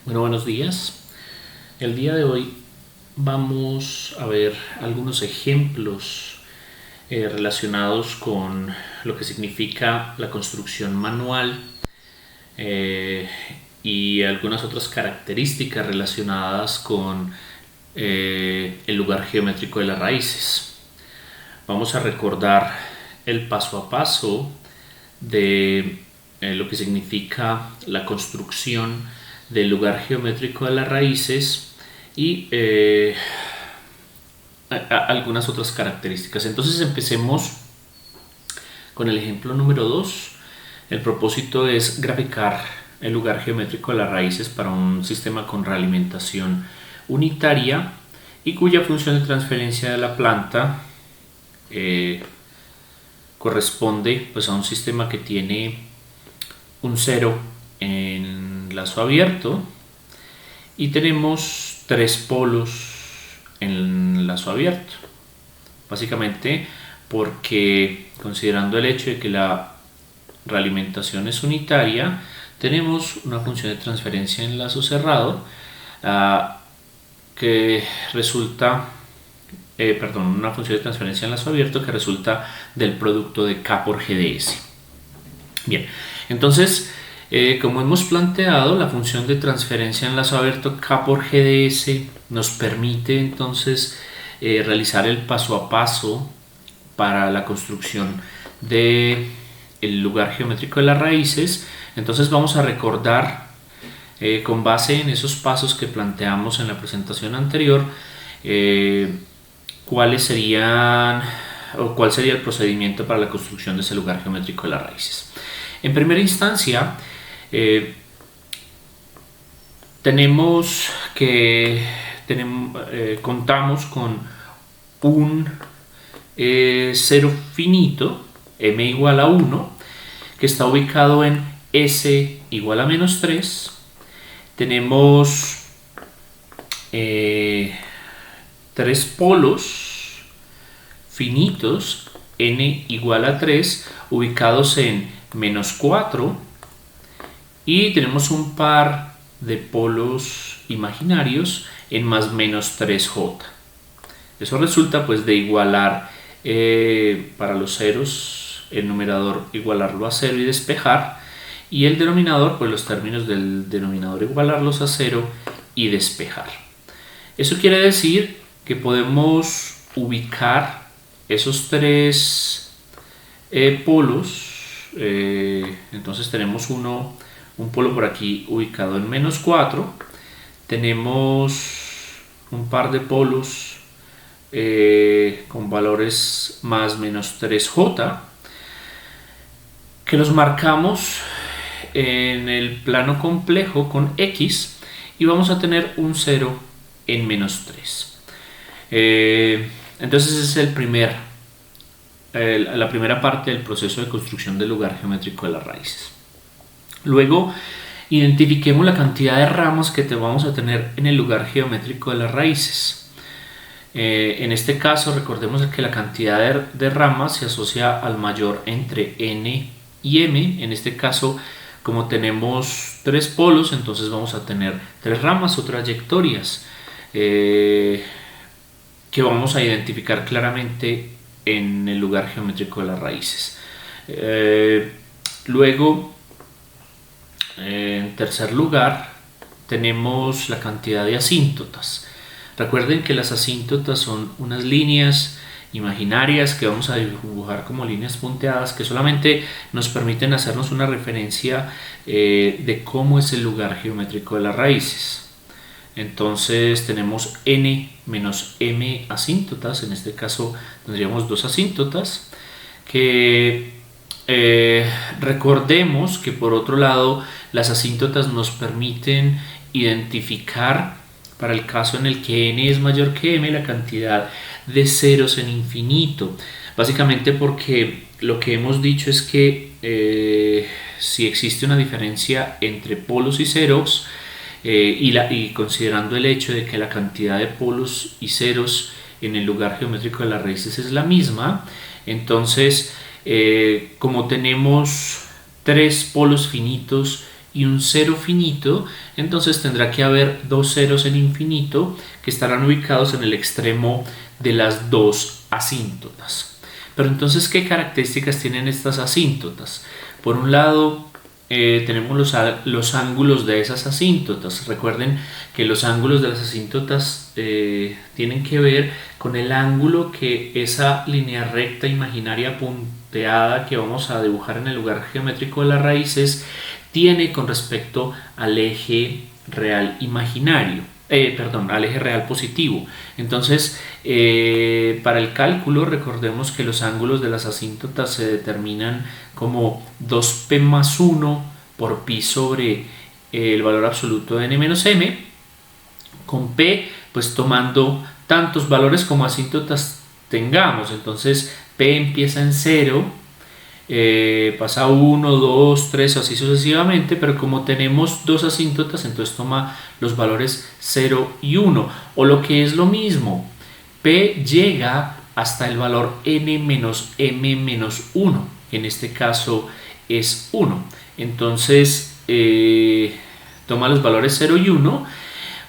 Bueno, buenos días. El día de hoy vamos a ver algunos ejemplos relacionados con lo que significa la construcción manual eh, y algunas otras características relacionadas con el lugar geométrico de las raíces. Vamos a recordar el paso a paso de lo que significa la construcción del lugar geométrico de las raíces y algunas otras características. Entonces empecemos con el ejemplo número 2. El propósito es graficar el lugar geométrico de las raíces para un sistema con realimentación unitaria y cuya función de transferencia de la planta corresponde pues, a un sistema que tiene un 0 en lazo abierto y tenemos 3 polos en lazo abierto. Básicamente porque, considerando el hecho de que la realimentación es unitaria, tenemos una función de transferencia en lazo cerrado que resulta una función de transferencia en lazo abierto que resulta del producto de K por G de S. Bien, entonces, como hemos planteado, la función de transferencia en lazo abierto K por G de S nos permite entonces realizar el paso a paso para la construcción del lugar geométrico de las raíces. Entonces vamos a recordar con base en esos pasos que planteamos en la presentación anterior cuál sería el procedimiento para la construcción de ese lugar geométrico de las raíces. En primera instancia, contamos con un 0 finito, m igual a 1, que está ubicado en s igual a menos 3. Tenemos 3 polos finitos, n igual a 3, ubicados en menos 4, y tenemos un par de polos imaginarios en más menos 3j. Eso resulta pues de igualar para los ceros el numerador igualarlo a 0 y despejar, y el denominador pues los términos del denominador igualarlos a 0 y despejar. Eso quiere decir que podemos ubicar esos 3 polos. Entonces tenemos un polo por aquí ubicado en menos 4, tenemos un par de polos con valores más menos 3j que los marcamos en el plano complejo con x, y vamos a tener un 0 en menos 3. Entonces es la primera parte del proceso de construcción del lugar geométrico de las raíces. Luego identifiquemos la cantidad de ramas que vamos a tener en el lugar geométrico de las raíces. En este caso recordemos que la cantidad de ramas se asocia al mayor entre n y m. En este caso, como tenemos 3 polos, entonces vamos a tener 3 ramas o trayectorias que vamos a identificar claramente en el lugar geométrico de las raíces. Luego, en tercer lugar, tenemos la cantidad de asíntotas. Recuerden que las asíntotas son unas líneas imaginarias que vamos a dibujar como líneas punteadas, que solamente nos permiten hacernos una referencia de cómo es el lugar geométrico de las raíces. Entonces tenemos n menos m asíntotas. En este caso tendríamos 2 asíntotas que recordemos que, por otro lado, las asíntotas nos permiten identificar, para el caso en el que n es mayor que m, la cantidad de ceros en infinito. Básicamente porque lo que hemos dicho es que si existe una diferencia entre polos y ceros, y considerando el hecho de que la cantidad de polos y ceros en el lugar geométrico de las raíces es la misma, entonces como tenemos 3 polos finitos y un cero finito, entonces tendrá que haber dos ceros en infinito que estarán ubicados en el extremo de las dos asíntotas. Pero entonces, ¿qué características tienen estas asíntotas? Por un lado, tenemos los ángulos de esas asíntotas. Recuerden que los ángulos de las asíntotas tienen que ver con el ángulo que esa línea recta imaginaria punteada que vamos a dibujar en el lugar geométrico de las raíces tiene con respecto al eje real imaginario. Al eje real positivo. Entonces, para el cálculo, recordemos que los ángulos de las asíntotas se determinan como 2p más 1 por pi sobre el valor absoluto de n menos m, con p pues tomando tantos valores como asíntotas tengamos. Entonces, p empieza en 0, pasa 1, 2, 3, así sucesivamente, pero como tenemos dos asíntotas, entonces toma los valores 0 y 1, o lo que es lo mismo, p llega hasta el valor n menos m menos 1, que en este caso es 1. Entonces toma los valores 0 y 1,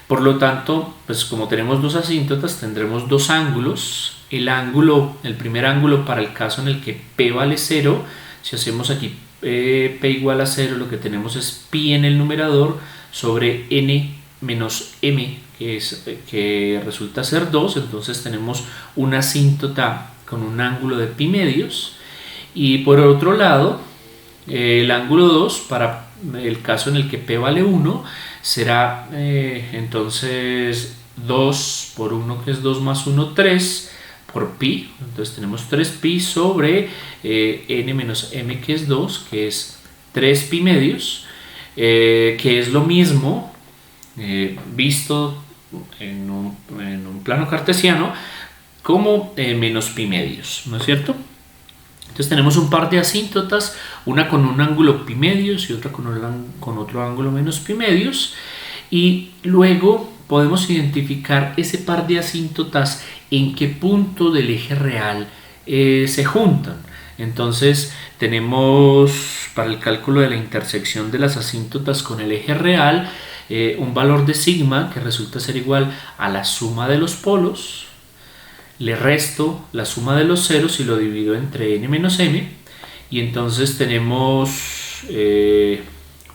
por lo tanto, pues como tenemos dos asíntotas, tendremos dos ángulos. El primer ángulo para el caso en el que p vale 0, si hacemos aquí p igual a 0, lo que tenemos es pi en el numerador sobre n menos m, que resulta ser 2, entonces tenemos una asíntota con un ángulo de pi medios. Y por otro lado, el ángulo 2 para el caso en el que p vale 1 será entonces 2 por 1, que es 2 más 1, 3 por pi, entonces tenemos 3pi sobre n menos m, que es 2, que es 3 pi medios, que es lo mismo visto en un plano cartesiano como menos pi medios, ¿no es cierto? Entonces tenemos un par de asíntotas, una con un ángulo pi medios y otra con otro ángulo menos pi medios, y luego podemos identificar ese par de asíntotas en qué punto del eje real se juntan. Entonces tenemos para el cálculo de la intersección de las asíntotas con el eje real un valor de sigma que resulta ser igual a la suma de los polos. Le resto la suma de los ceros y lo divido entre n menos m, y entonces tenemos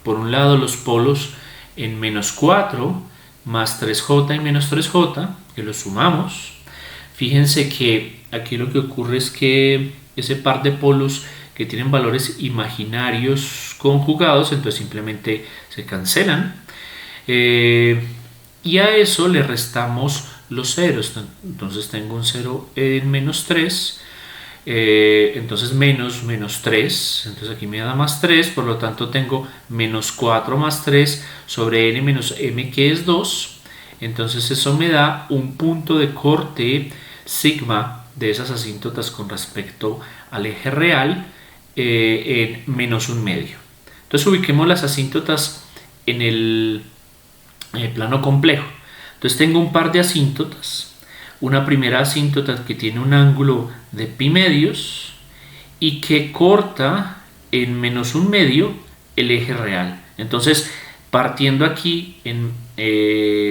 por un lado los polos en menos 4 más 3j y menos 3j, que los sumamos. Fíjense que aquí lo que ocurre es que ese par de polos que tienen valores imaginarios conjugados, entonces simplemente se cancelan, y a eso le restamos los ceros. Entonces tengo un 0 en menos 3, entonces menos 3, entonces aquí me da más 3, por lo tanto tengo menos 4 más 3 sobre n menos m, que es 2. Entonces eso me da un punto de corte sigma de esas asíntotas con respecto al eje real en menos un medio. Entonces ubiquemos las asíntotas en el plano complejo. Entonces tengo un par de asíntotas, una primera asíntota que tiene un ángulo de pi medios y que corta en menos un medio el eje real. Entonces, partiendo aquí en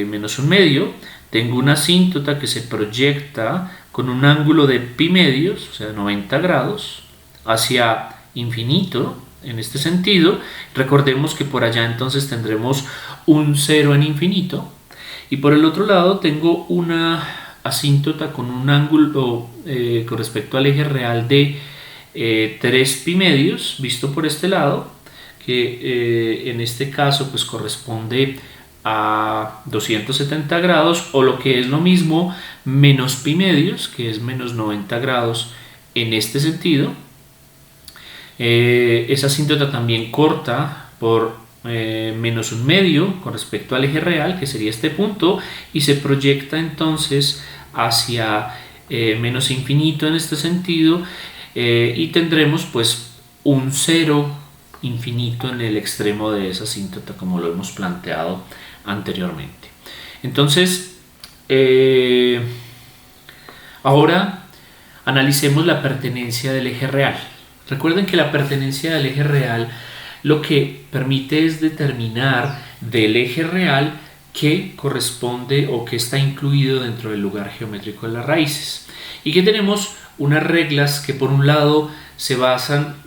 menos un medio, tengo una asíntota que se proyecta con un ángulo de pi medios, o sea 90 grados, hacia infinito en este sentido. Recordemos que por allá entonces tendremos un 0 en infinito. Y por el otro lado tengo una asíntota con un ángulo con respecto al eje real de 3 pi medios, visto por este lado, que en este caso pues corresponde a 270 grados, o lo que es lo mismo, menos pi medios, que es menos 90 grados en este sentido. Esa asíntota también corta por menos un medio con respecto al eje real, que sería este punto, y se proyecta entonces hacia menos infinito en este sentido, y tendremos pues un 0 infinito en el extremo de esa asíntota, como lo hemos planteado anteriormente. Entonces ahora analicemos la pertenencia del eje real. Recuerden que la pertenencia del eje real lo que permite es determinar del eje real que corresponde o que está incluido dentro del lugar geométrico de las raíces. Y que tenemos unas reglas que por un lado se basan,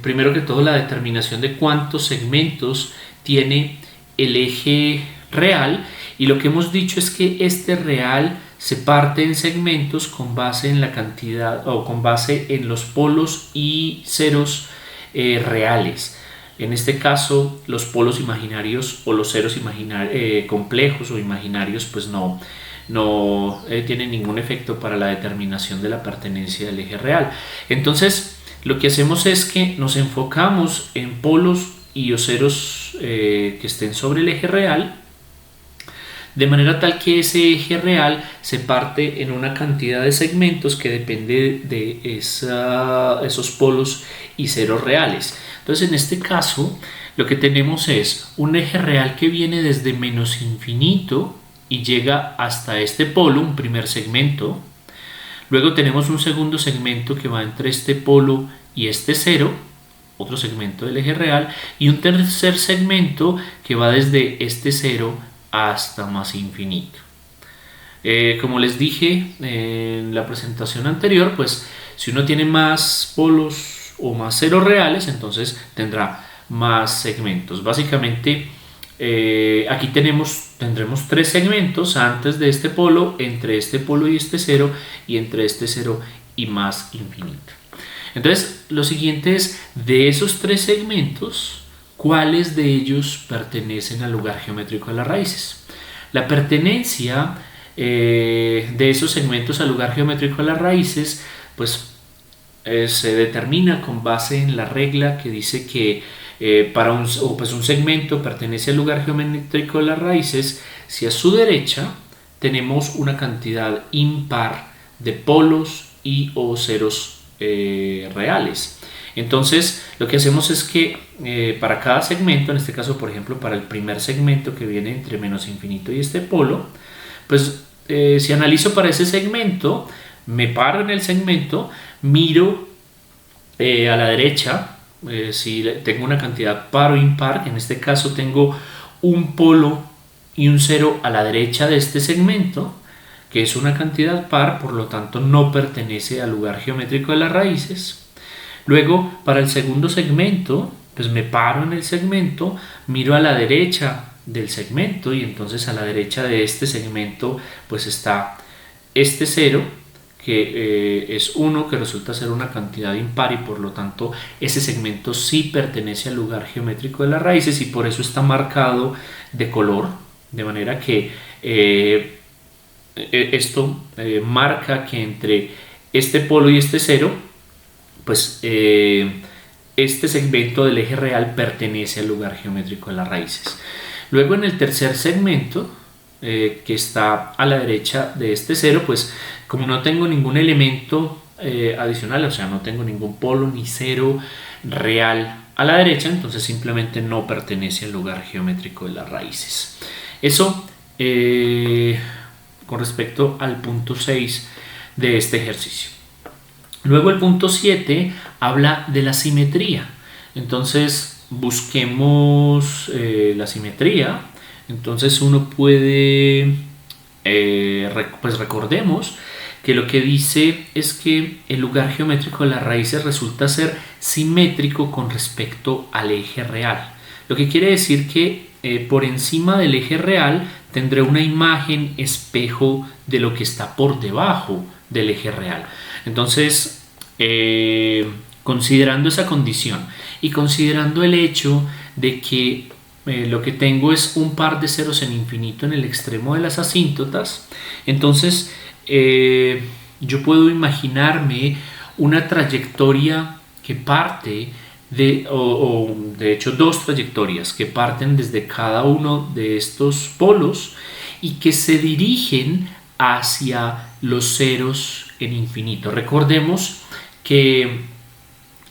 primero que todo, la determinación de cuántos segmentos tiene el eje real, y lo que hemos dicho es que este real se parte en segmentos con base en la cantidad o con base en los polos y ceros reales. En este caso, los polos imaginarios o los ceros complejos o imaginarios pues no tienen ningún efecto para la determinación de la pertenencia del eje real. Entonces, lo que hacemos es que nos enfocamos en polos y o ceros que estén sobre el eje real, de manera tal que ese eje real se parte en una cantidad de segmentos que depende de esos polos y ceros reales. Entonces, en este caso, lo que tenemos es un eje real que viene desde menos infinito y llega hasta este polo, un primer segmento. Luego tenemos un segundo segmento que va entre este polo y este cero, otro segmento del eje real, y un tercer segmento que va desde este cero hasta más infinito. Como les dije en la presentación anterior, pues si uno tiene más polos o más ceros reales, entonces tendrá más segmentos. Básicamente aquí tendremos tres segmentos antes de este polo, entre este polo y este cero, y entre este cero y más infinito. Entonces, lo siguiente es, de esos tres segmentos, ¿cuáles de ellos pertenecen al lugar geométrico de las raíces? La pertenencia de esos segmentos al lugar geométrico de las raíces, pues se determina con base en la regla que dice que para un segmento pertenece al lugar geométrico de las raíces si a su derecha tenemos una cantidad impar de polos y o ceros reales. Entonces, lo que hacemos es que para cada segmento, en este caso, por ejemplo, para el primer segmento que viene entre menos infinito y este polo, pues si analizo para ese segmento, me paro en el segmento, miro a la derecha, si tengo una cantidad par o impar, en este caso tengo un polo y un cero a la derecha de este segmento, que es una cantidad par, por lo tanto no pertenece al lugar geométrico de las raíces. Luego, para el segundo segmento, pues me paro en el segmento, miro a la derecha del segmento, y entonces a la derecha de este segmento pues está este cero, que es 1, que resulta ser una cantidad impar, y por lo tanto ese segmento sí pertenece al lugar geométrico de las raíces, y por eso está marcado de color, de manera que esto marca que entre este polo y este cero, pues este segmento del eje real pertenece al lugar geométrico de las raíces. Luego, en el tercer segmento, que está a la derecha de este cero, pues como no tengo ningún elemento adicional, o sea, no tengo ningún polo ni cero real a la derecha, entonces simplemente no pertenece al lugar geométrico de las raíces. Eso con respecto al punto 6 de este ejercicio. Luego, el punto 7 habla de la simetría. Entonces, busquemos la simetría. Entonces, uno puede, pues recordemos que lo que dice es que el lugar geométrico de las raíces resulta ser simétrico con respecto al eje real. Lo que quiere decir que por encima del eje real tendré una imagen espejo de lo que está por debajo del eje real. Entonces, considerando esa condición y considerando el hecho de que lo que tengo es un par de ceros en infinito en el extremo de las asíntotas, entonces yo puedo imaginarme una trayectoria que parte de hecho dos trayectorias que parten desde cada uno de estos polos y que se dirigen hacia los ceros en infinito. Recordemos que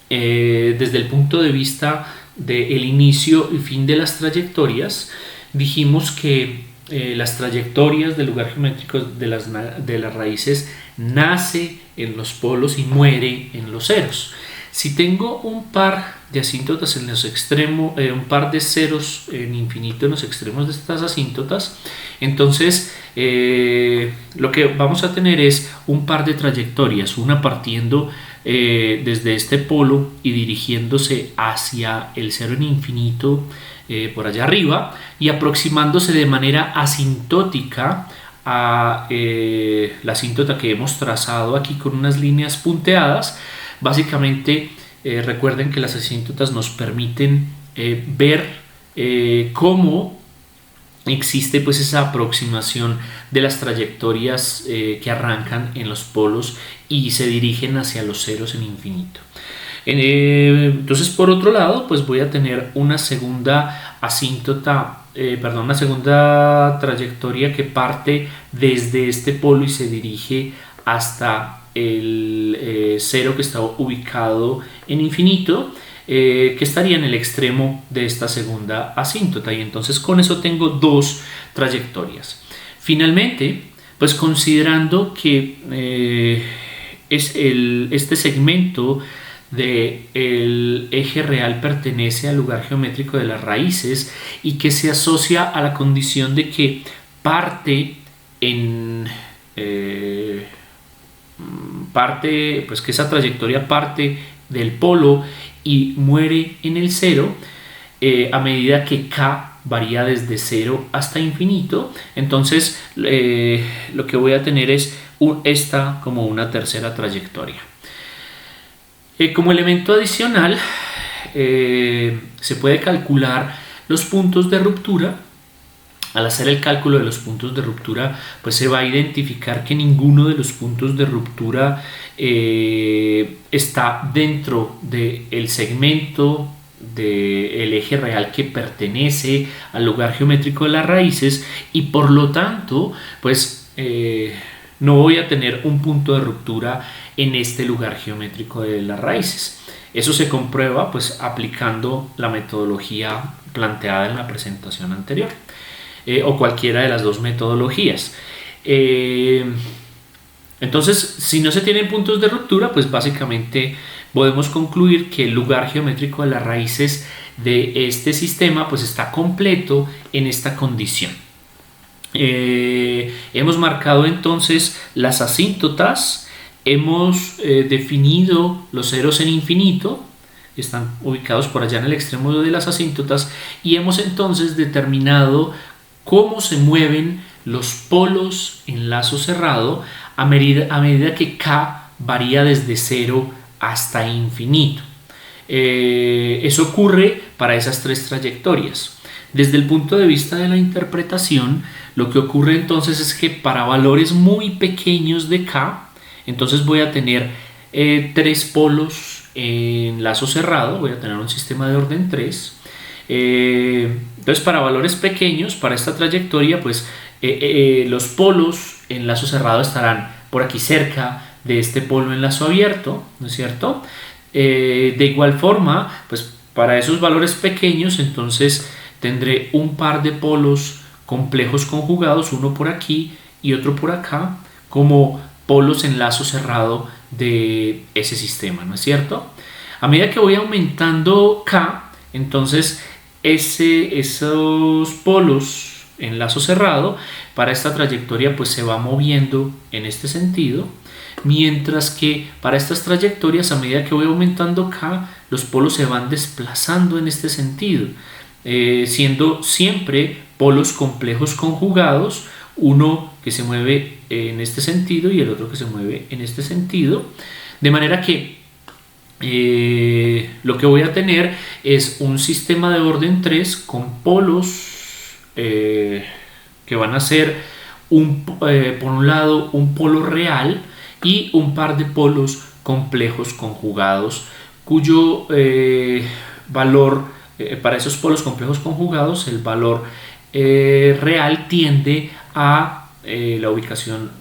desde el punto de vista del inicio y fin de las trayectorias, dijimos que las trayectorias del lugar geométrico de las raíces nace en los polos y muere en los ceros. Si tengo un par de asíntotas en los extremos, un par de ceros en infinito en los extremos de estas asíntotas, entonces lo que vamos a tener es un par de trayectorias, una partiendo desde este polo y dirigiéndose hacia el cero en infinito por allá arriba y aproximándose de manera asintótica a la asíntota que hemos trazado aquí con unas líneas punteadas. Básicamente recuerden que las asíntotas nos permiten ver cómo existe pues esa aproximación de las trayectorias que arrancan en los polos y se dirigen hacia los ceros en infinito. Entonces, por otro lado, pues voy a tener una segunda una segunda trayectoria que parte desde este polo y se dirige hasta el cero que está ubicado en infinito, que estaría en el extremo de esta segunda asíntota, y entonces con eso tengo dos trayectorias. Finalmente, pues considerando que este segmento del eje real pertenece al lugar geométrico de las raíces y que se asocia a la condición de que parte pues que esa trayectoria parte del polo y muere en el cero a medida que K varía desde 0 hasta infinito. Entonces lo que voy a tener es esta como una tercera trayectoria. Como elemento adicional se puede calcular los puntos de ruptura. Al hacer el cálculo de los puntos de ruptura, pues se va a identificar que ninguno de los puntos de ruptura está dentro del segmento del eje real que pertenece al lugar geométrico de las raíces, y por lo tanto pues no voy a tener un punto de ruptura en este lugar geométrico de las raíces. Eso se comprueba pues aplicando la metodología planteada en la presentación anterior. O cualquiera de las dos metodologías. Entonces, si no se tienen puntos de ruptura, pues básicamente podemos concluir que el lugar geométrico de las raíces de este sistema pues está completo en esta condición. Hemos marcado entonces las asíntotas, hemos definido los ceros en infinito, están ubicados por allá en el extremo de las asíntotas, y hemos entonces determinado cómo se mueven los polos en lazo cerrado a medida que K varía desde 0 hasta infinito. Eso ocurre para esas tres trayectorias. Desde el punto de vista de la interpretación, lo que ocurre entonces es que para valores muy pequeños de K, entonces voy a tener tres polos en lazo cerrado, voy a tener un sistema de orden 3. Entonces, para valores pequeños, para esta trayectoria, pues los polos en lazo cerrado estarán por aquí cerca de este polo en lazo abierto, ¿no es cierto? De igual forma, pues para esos valores pequeños, entonces tendré un par de polos complejos conjugados, uno por aquí y otro por acá, como polos en lazo cerrado de ese sistema, ¿no es cierto? A medida que voy aumentando K, entonces esos polos en lazo cerrado para esta trayectoria pues se va moviendo en este sentido, mientras que para estas trayectorias, a medida que voy aumentando K, los polos se van desplazando en este sentido, siendo siempre polos complejos conjugados, uno que se mueve en este sentido y el otro que se mueve en este sentido, de manera que lo que voy a tener es un sistema de orden 3 con polos que van a ser por un lado un polo real y un par de polos complejos conjugados, cuyo valor para esos polos complejos conjugados, el valor real tiende a la ubicación,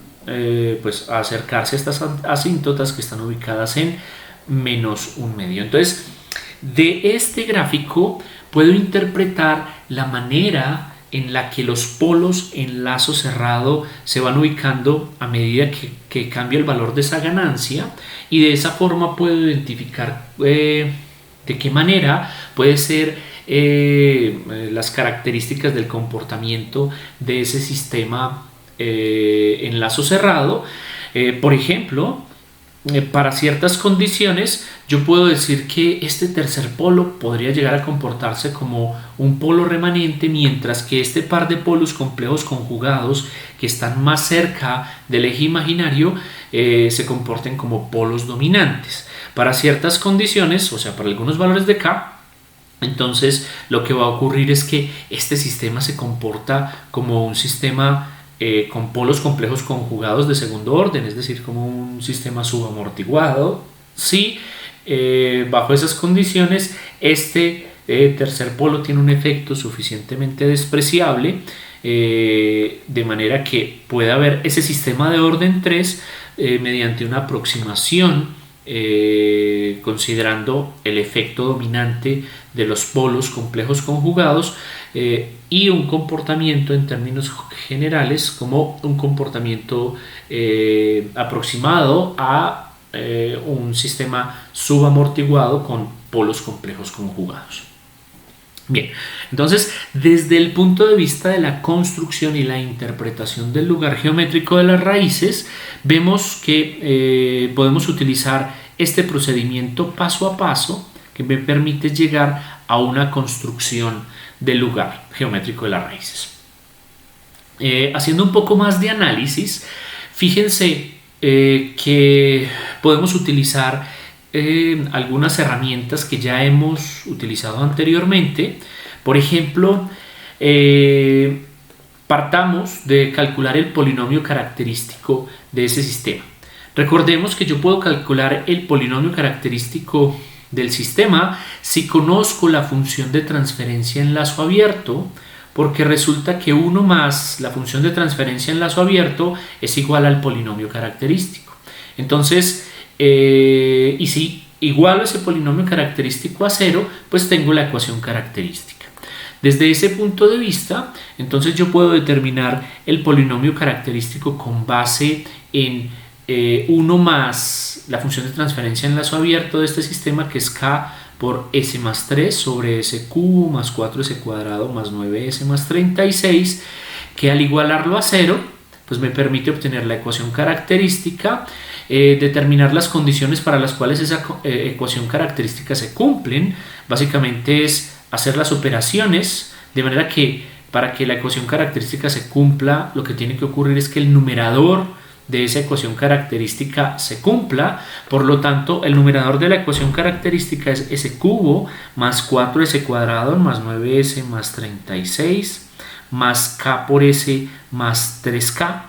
pues a acercarse a estas asíntotas que están ubicadas en menos un medio. Entonces, de este gráfico puedo interpretar la manera en la que los polos en lazo cerrado se van ubicando a medida que cambia el valor de esa ganancia, y de esa forma puedo identificar de qué manera puede ser las características del comportamiento de ese sistema en lazo cerrado. Por ejemplo, para ciertas condiciones yo puedo decir que este tercer polo podría llegar a comportarse como un polo remanente, mientras que este par de polos complejos conjugados que están más cerca del eje imaginario se comporten como polos dominantes. Para ciertas condiciones, o sea, para algunos valores de K, entonces lo que va a ocurrir es que este sistema se comporta como un sistema con polos complejos conjugados de segundo orden, es decir, como un sistema subamortiguado. Si bajo esas condiciones este tercer polo tiene un efecto suficientemente despreciable, de manera que puede haber ese sistema de orden 3 mediante una aproximación considerando el efecto dominante de los polos complejos conjugados y un comportamiento en términos generales como un comportamiento aproximado a un sistema subamortiguado con polos complejos conjugados. Bien, entonces desde el punto de vista de la construcción y la interpretación del lugar geométrico de las raíces, vemos que podemos utilizar este procedimiento paso a paso que me permite llegar a una construcción del lugar geométrico de las raíces. Haciendo un poco más de análisis, fíjense que podemos utilizar algunas herramientas que ya hemos utilizado anteriormente. Por ejemplo, partamos de calcular el polinomio característico de ese sistema. Recordemos que yo puedo calcular el polinomio característico del sistema si conozco la función de transferencia en lazo abierto, porque resulta que 1 más la función de transferencia en lazo abierto es igual al polinomio característico. Entonces, y si igualo ese polinomio característico a 0, pues tengo la ecuación característica. Desde ese punto de vista, entonces yo puedo determinar el polinomio característico con base en 1 más la función de transferencia en lazo abierto de este sistema, que es K por S más 3 sobre S cubo más 4S cuadrado más 9S más 36, que al igualarlo a 0, pues me permite obtener la ecuación característica, determinar las condiciones para las cuales esa ecuación característica se cumplen. Básicamente es hacer las operaciones de manera que para que la ecuación característica se cumpla, lo que tiene que ocurrir es que el numerador de esa ecuación característica se cumpla. Por lo tanto, el numerador de la ecuación característica es S cubo más 4S cuadrado más 9S más 36 más K por S más 3K.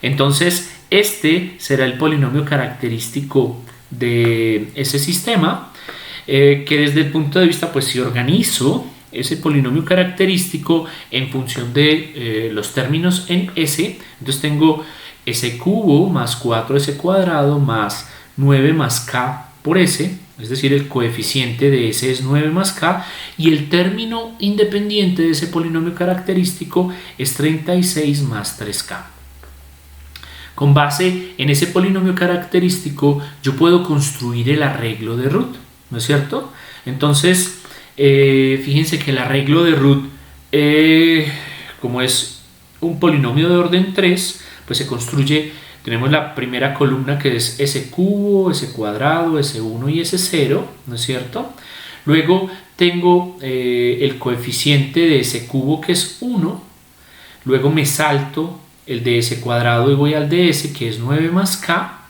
Entonces, este será el polinomio característico de ese sistema, que desde el punto de vista, pues si organizo ese polinomio característico en función de los términos en S, entonces tengo S cubo más 4S cuadrado más 9 más K por S, es decir, el coeficiente de S es 9 más K, y el término independiente de ese polinomio característico es 36 más 3K. Con base en ese polinomio característico yo puedo construir el arreglo de root, ¿no es cierto? Entonces, fíjense que el arreglo de root, como es un polinomio de orden 3, pues se construye, tenemos la primera columna que es S cubo, S cuadrado, S1 y S0, ¿no es cierto? Luego tengo el coeficiente de S cubo, que es 1, luego me salto el de S cuadrado y voy al de S, que es 9 más K.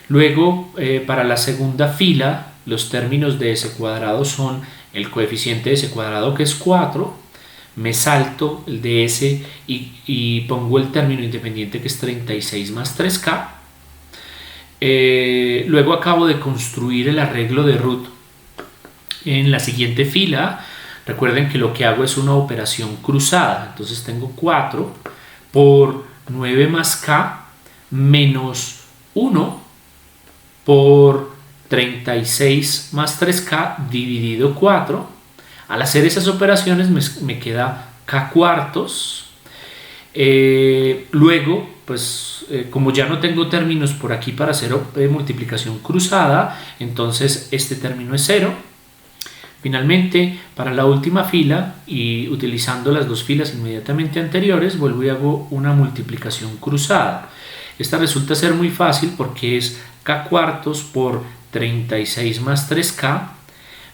Luego, para la segunda fila, los términos de S cuadrado son el coeficiente de S cuadrado, que es 4, me salto el de S y pongo el término independiente, que es 36 más 3K. Luego acabo de construir el arreglo de root en la siguiente fila. Recuerden que lo que hago es una operación cruzada, entonces tengo 4 por 9 más K menos 1 por 36 más 3K dividido 4. Al hacer esas operaciones me queda k cuartos. Luego, pues como ya no tengo términos por aquí para hacer multiplicación cruzada, entonces este término es 0. Finalmente, para la última fila y utilizando las dos filas inmediatamente anteriores, vuelvo y hago una multiplicación cruzada. Esta resulta ser muy fácil porque es k cuartos por 36 más 3k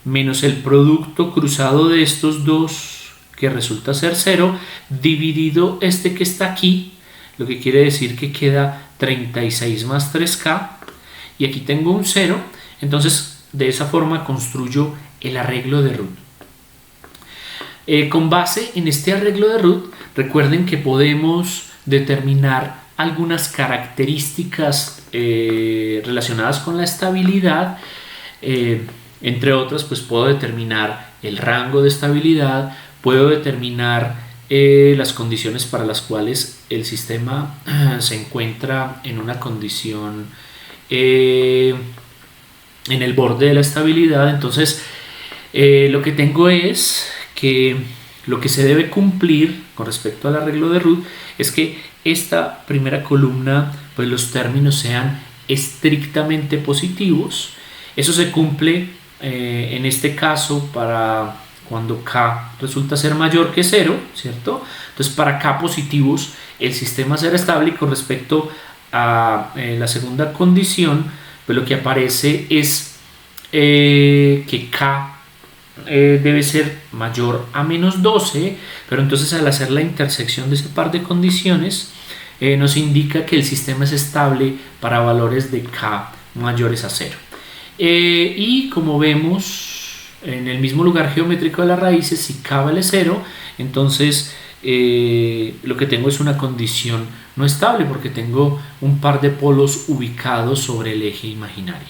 menos el producto cruzado de estos dos, que resulta ser 0, dividido este que está aquí, lo que quiere decir que queda 36 más 3k, y aquí tengo un 0, entonces de esa forma construyo el arreglo de root. Con base en este arreglo de root, recuerden que podemos determinar algunas características relacionadas con la estabilidad. Entre otras, pues puedo determinar el rango de estabilidad, puedo determinar las condiciones para las cuales el sistema se encuentra en una condición en el borde de la estabilidad. Entonces lo que tengo es que lo que se debe cumplir con respecto al arreglo de root es que esta primera columna, pues los términos sean estrictamente positivos. Eso se cumple en este caso para cuando k resulta ser mayor que 0, ¿cierto? Entonces para k positivos el sistema será estable, y con respecto a la segunda condición, pues lo que aparece es que k debe ser mayor a menos 12, pero entonces al hacer la intersección de ese par de condiciones nos indica que el sistema es estable para valores de k mayores a 0. Y como vemos en el mismo lugar geométrico de las raíces, si k vale 0, entonces lo que tengo es una condición no estable, porque tengo un par de polos ubicados sobre el eje imaginario.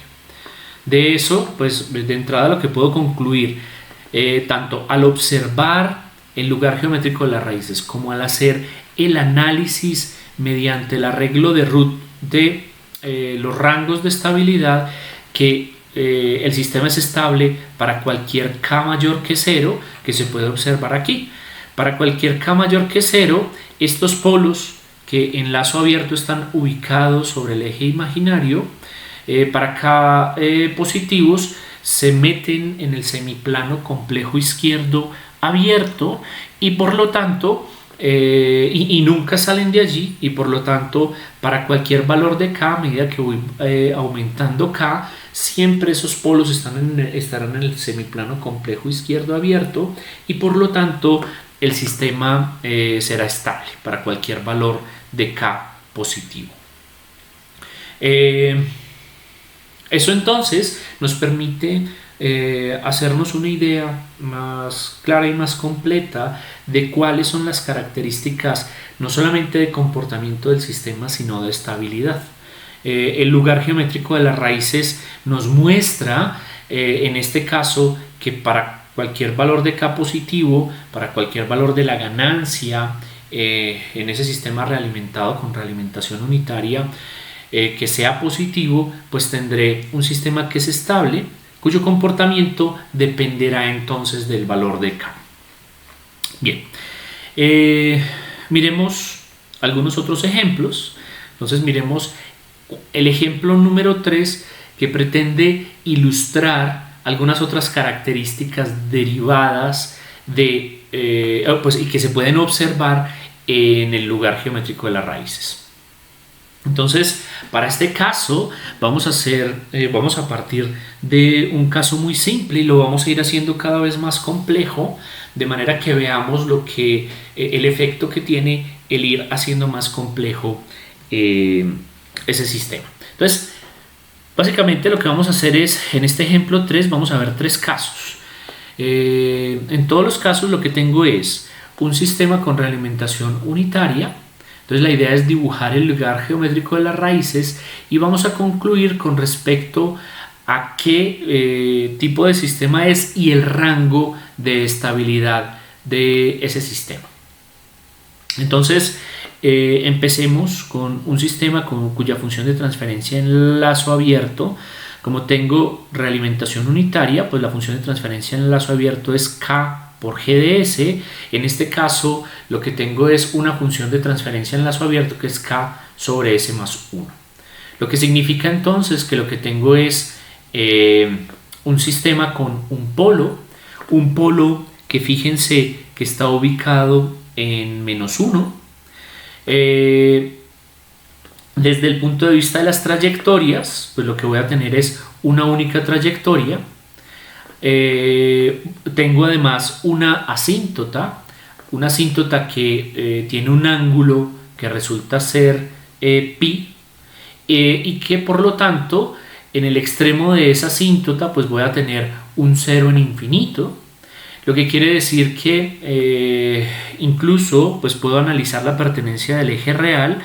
De eso, pues de entrada lo que puedo concluir, tanto al observar el lugar geométrico de las raíces como al hacer el análisis mediante el arreglo de root de los rangos de estabilidad, que el sistema es estable para cualquier k mayor que 0, que se puede observar aquí. Para cualquier k mayor que 0, estos polos que en lazo abierto están ubicados sobre el eje imaginario, para k positivos se meten en el semiplano complejo izquierdo abierto, y por lo tanto y nunca salen de allí, y por lo tanto para cualquier valor de k, a medida que voy aumentando k, siempre esos polos estarán en el semiplano complejo izquierdo abierto, y por lo tanto el sistema será estable para cualquier valor de k positivo. Eso entonces nos permite hacernos una idea más clara y más completa de cuáles son las características no solamente de comportamiento del sistema, sino de estabilidad. El lugar geométrico de las raíces nos muestra en este caso que para cualquier valor de k positivo, para cualquier valor de la ganancia en ese sistema realimentado con realimentación unitaria que sea positivo, pues tendré un sistema que es estable, cuyo comportamiento dependerá entonces del valor de k. Bien, miremos algunos otros ejemplos. Entonces miremos el ejemplo número 3, que pretende ilustrar algunas otras características derivadas de, y que se pueden observar en el lugar geométrico de las raíces. Entonces, para este caso vamos a partir de un caso muy simple y lo vamos a ir haciendo cada vez más complejo, de manera que veamos el efecto que tiene el ir haciendo más complejo ese sistema. Entonces, básicamente lo que vamos a hacer es, en este ejemplo 3 vamos a ver 3 casos. En todos los casos lo que tengo es un sistema con realimentación unitaria. Entonces la idea es dibujar el lugar geométrico de las raíces, y vamos a concluir con respecto a qué tipo de sistema es y el rango de estabilidad de ese sistema. Entonces empecemos con un sistema cuya función de transferencia en lazo abierto, como tengo realimentación unitaria, pues la función de transferencia en lazo abierto es k por g de s. En este caso lo que tengo es una función de transferencia en lazo abierto que es k sobre s más 1. Lo que significa entonces que lo que tengo es un sistema con un polo que fíjense que está ubicado en menos 1. Desde el punto de vista de las trayectorias, pues lo que voy a tener es una única trayectoria. Tengo además una asíntota que tiene un ángulo que resulta ser pi, y que por lo tanto en el extremo de esa asíntota pues voy a tener un 0 en infinito, lo que quiere decir que incluso pues puedo analizar la pertenencia del eje real.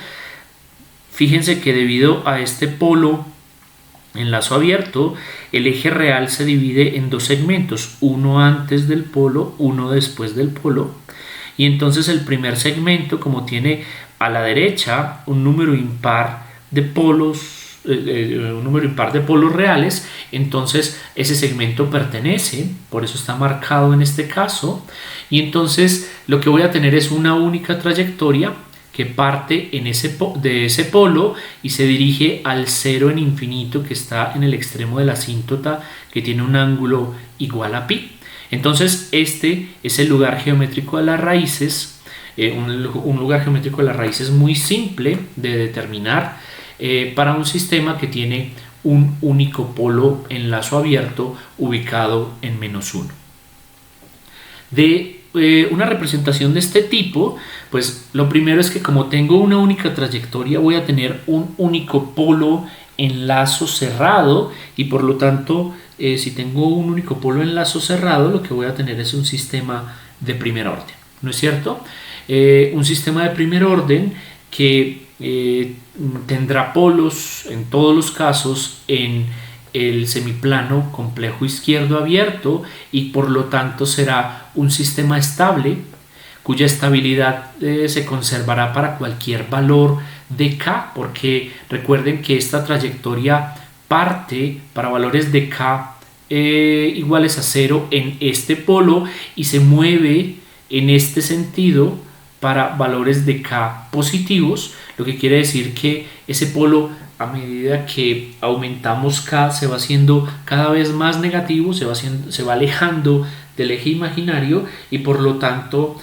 Fíjense que debido a este polo en lazo abierto, el eje real se divide en dos segmentos, uno antes del polo, uno después del polo, y entonces el primer segmento, como tiene a la derecha un número impar de polos, reales, entonces ese segmento pertenece, por eso está marcado en este caso, y entonces lo que voy a tener es una única trayectoria que parte de ese polo y se dirige al 0 en infinito que está en el extremo de la asíntota, que tiene un ángulo igual a pi. Entonces este es el lugar geométrico de las raíces, un lugar geométrico de las raíces muy simple de determinar para un sistema que tiene un único polo en lazo abierto ubicado en menos 1. Una representación de este tipo, pues lo primero es que como tengo una única trayectoria voy a tener un único polo en lazo cerrado, y por lo tanto si tengo un único polo en lazo cerrado lo que voy a tener es un sistema de primer orden, ¿no es cierto? Un sistema de primer orden que tendrá polos en todos los casos en el semiplano complejo izquierdo abierto, y por lo tanto será un sistema estable cuya estabilidad se conservará para cualquier valor de k, porque recuerden que esta trayectoria parte para valores de k iguales a 0 en este polo y se mueve en este sentido para valores de k positivos, lo que quiere decir que ese polo, a medida que aumentamos k, se va haciendo cada vez más negativo, se va alejando del eje imaginario, y por lo tanto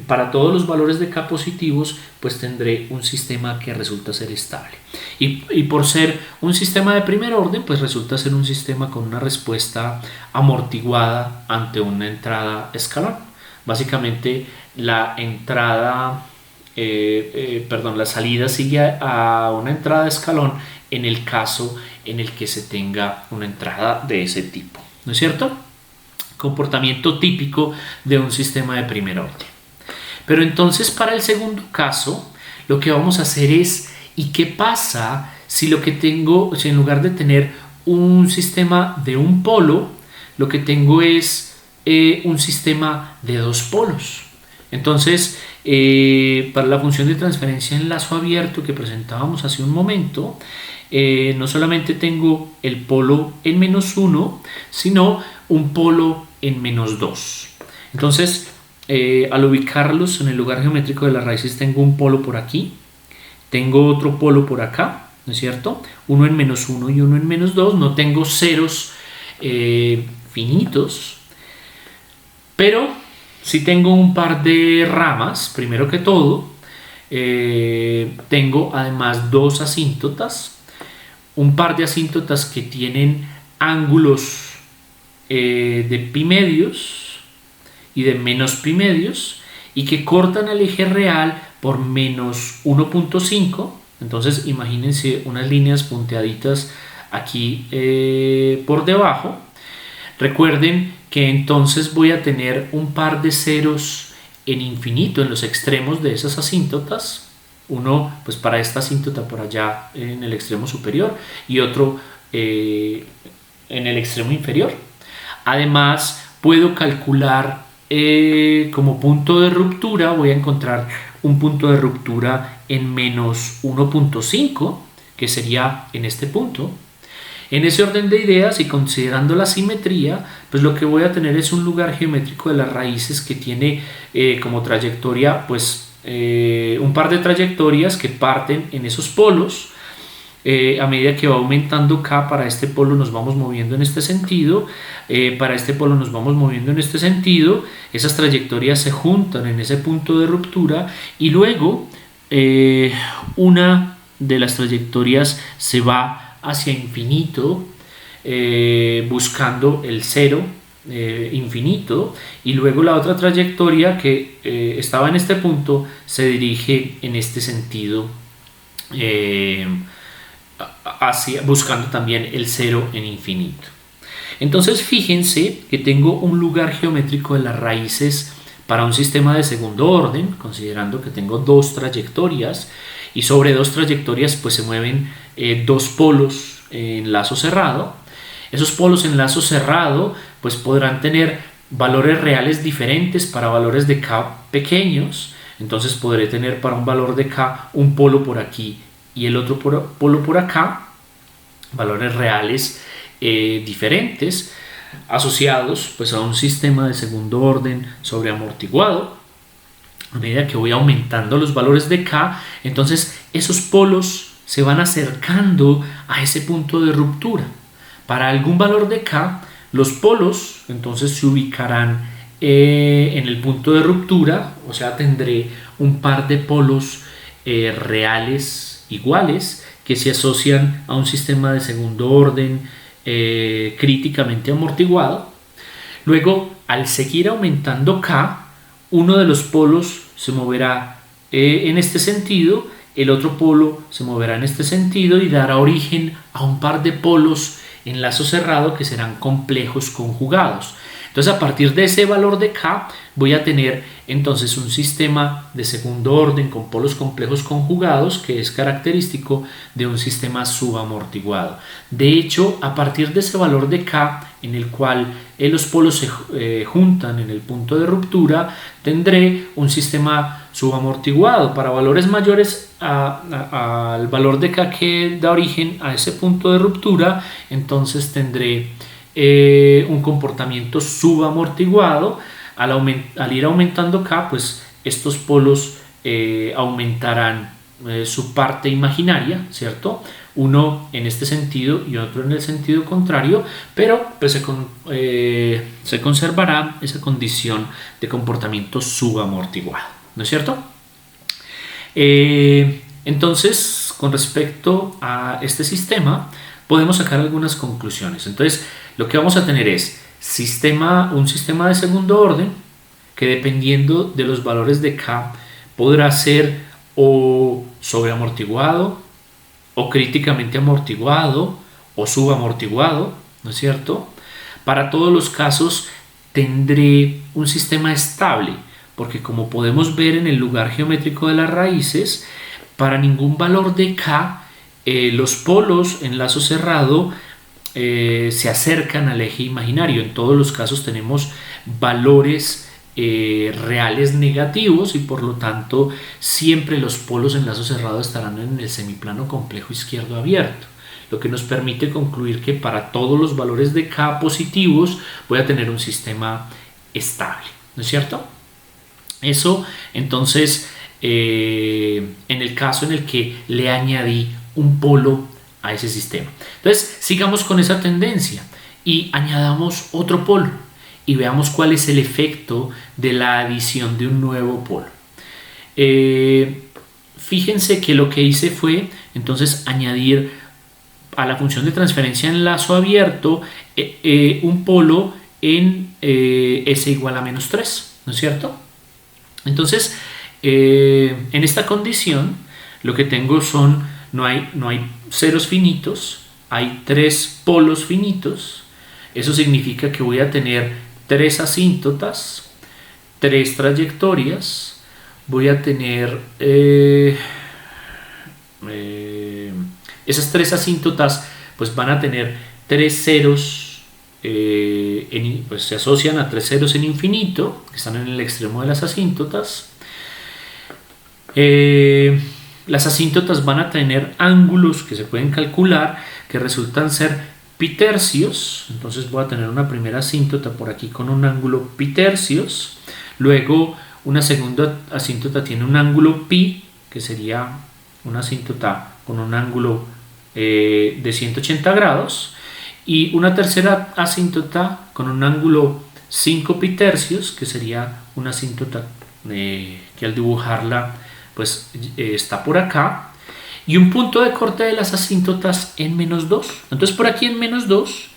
para todos los valores de k positivos pues tendré un sistema que resulta ser estable, y por ser un sistema de primer orden pues resulta ser un sistema con una respuesta amortiguada ante una entrada escalón. Básicamente la salida sigue a una entrada de escalón en el caso en el que se tenga una entrada de ese tipo, ¿no es cierto? Comportamiento típico de un sistema de primer orden. Pero entonces para el segundo caso lo que vamos a hacer es, ¿y qué pasa si en lugar de tener un sistema de un polo, lo que tengo es un sistema de dos polos? Entonces, para la función de transferencia en lazo abierto que presentábamos hace un momento, no solamente tengo el polo en menos 1, sino un polo en menos 2. Entonces, al ubicarlos en el lugar geométrico de las raíces, tengo un polo por aquí, tengo otro polo por acá, ¿no es cierto? Uno en menos 1 y uno en menos 2. No tengo ceros finitos, pero si tengo un par de ramas. Primero que todo, tengo además dos asíntotas, un par de asíntotas que tienen ángulos de pi medios y de menos pi medios, y que cortan el eje real por menos 1.5. Entonces imagínense unas líneas punteaditas aquí por debajo. Recuerden que entonces voy a tener un par de ceros en infinito en los extremos de esas asíntotas, uno pues para esta asíntota por allá en el extremo superior y otro en el extremo inferior. Además puedo calcular como punto de ruptura, voy a encontrar un punto de ruptura en menos 1.5, que sería en este punto. En ese orden de ideas y considerando la simetría, pues lo que voy a tener es un lugar geométrico de las raíces que tiene como trayectoria pues un par de trayectorias que parten en esos polos. A medida que va aumentando K, para este polo nos vamos moviendo en este sentido, para este polo nos vamos moviendo en este sentido, esas trayectorias se juntan en ese punto de ruptura y luego una de las trayectorias se va hacia infinito, buscando el cero infinito, y luego la otra trayectoria que estaba en este punto se dirige en este sentido, buscando también el cero en infinito. Entonces fíjense que tengo un lugar geométrico de las raíces para un sistema de segundo orden, considerando que tengo dos trayectorias y sobre dos trayectorias pues se mueven dos polos en lazo cerrado. Esos polos en lazo cerrado pues podrán tener valores reales diferentes para valores de K pequeños. Entonces podré tener para un valor de K un polo por aquí y el otro polo por acá, valores reales diferentes asociados pues a un sistema de segundo orden sobreamortiguado. A medida que voy aumentando los valores de K, entonces esos polos se van acercando a ese punto de ruptura. Para algún valor de K, los polos entonces se ubicarán en el punto de ruptura, o sea, tendré un par de polos reales iguales que se asocian a un sistema de segundo orden críticamente amortiguado. Luego, al seguir aumentando K, uno de los polos se moverá en este sentido, el otro polo se moverá en este sentido y dará origen a un par de polos en lazo cerrado que serán complejos conjugados. Entonces, a partir de ese valor de K voy a tener entonces un sistema de segundo orden con polos complejos conjugados que es característico de un sistema subamortiguado. De hecho, a partir de ese valor de K en el cual los polos se juntan en el punto de ruptura, tendré un sistema subamortiguado. Para valores mayores al valor de K que da origen a ese punto de ruptura, entonces tendré un comportamiento subamortiguado. Al ir aumentando K, pues estos polos aumentarán su parte imaginaria, ¿cierto? Uno en este sentido y otro en el sentido contrario, pero pues se conservará esa condición de comportamiento subamortiguado, ¿no es cierto? Entonces, con respecto a este sistema, podemos sacar algunas conclusiones. Entonces, lo que vamos a tener es un sistema de segundo orden que, dependiendo de los valores de K, podrá ser o sobreamortiguado o críticamente amortiguado o subamortiguado, ¿no es cierto? Para todos los casos tendré un sistema estable, porque como podemos ver en el lugar geométrico de las raíces, para ningún valor de K los polos en lazo cerrado se acercan al eje imaginario. En todos los casos tenemos valores reales negativos y por lo tanto siempre los polos en lazo cerrado estarán en el semiplano complejo izquierdo abierto, lo que nos permite concluir que para todos los valores de K positivos voy a tener un sistema estable, ¿no es cierto? Eso entonces en el caso en el que le añadí un polo a ese sistema. Entonces sigamos con esa tendencia y añadamos otro polo y veamos cuál es el efecto de la adición de un nuevo polo. Fíjense que lo que hice fue entonces añadir a la función de transferencia en lazo abierto un polo en S igual a menos 3, ¿no es cierto? Entonces en esta condición lo que tengo no hay ceros finitos, hay tres polos finitos. Eso significa que voy a tener tres asíntotas, tres trayectorias, voy a tener esas tres asíntotas pues van a tener tres ceros, pues se asocian a tres ceros en infinito que están en el extremo de las asíntotas. Las asíntotas van a tener ángulos que se pueden calcular que resultan ser pi tercios. Entonces voy a tener una primera asíntota por aquí con un ángulo pi tercios. Luego una segunda asíntota tiene un ángulo pi, que sería una asíntota con un ángulo de 180 grados. Y una tercera asíntota con un ángulo 5 pi tercios, que sería una asíntota que al dibujarla pues está por acá. Y un punto de corte de las asíntotas en -2. Entonces por aquí en -2